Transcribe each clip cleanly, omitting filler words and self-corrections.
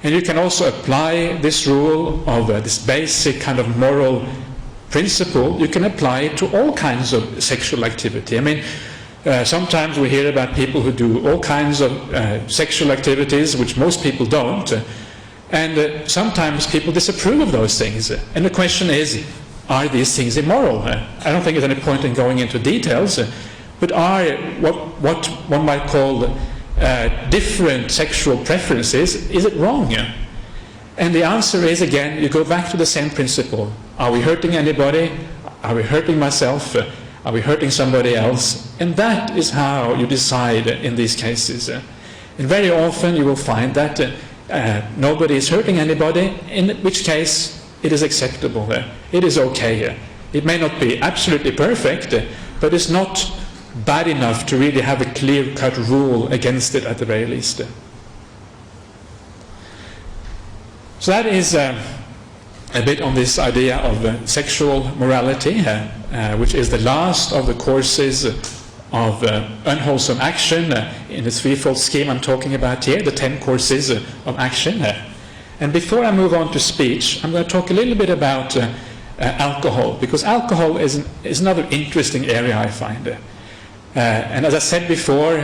And you can also apply this rule of this basic kind of moral principle, you can apply it to all kinds of sexual activity. I mean, sometimes we hear about people who do all kinds of sexual activities which most people don't, and sometimes people disapprove of those things. And the question is, are these things immoral? I don't think there's any point in going into details, but are what one might call different sexual preferences, is it wrong? And the answer is, again, you go back to the same principle. Are we hurting anybody? Are we hurting myself? Are we hurting somebody else? And that is how you decide in these cases. And very often you will find that nobody is hurting anybody, in which case it is acceptable. It is okay. It may not be absolutely perfect, but it's not bad enough to really have a clear-cut rule against it at the very least. So that is a bit on this idea of sexual morality, which is the last of the courses of unwholesome action in the threefold scheme I'm talking about here, the 10 courses of action. And before I move on to speech, I'm going to talk a little bit about alcohol, because alcohol is another interesting area, I find. And as I said before,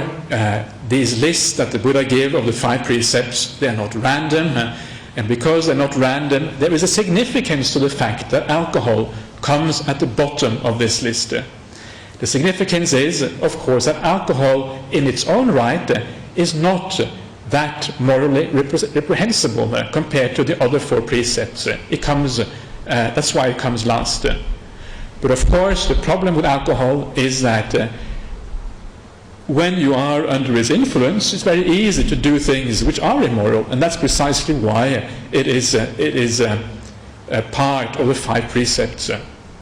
these lists that the Buddha gave of the 5 precepts, they are not random. And because they're not random, there is a significance to the fact that alcohol comes at the bottom of this list. The significance is, of course, that alcohol in its own right is not that morally reprehensible compared to the other 4 precepts. It comes, that's why it comes last. But of course, the problem with alcohol is that when you are under its influence, it's very easy to do things which are immoral, and that's precisely why it is a part of the 5 precepts.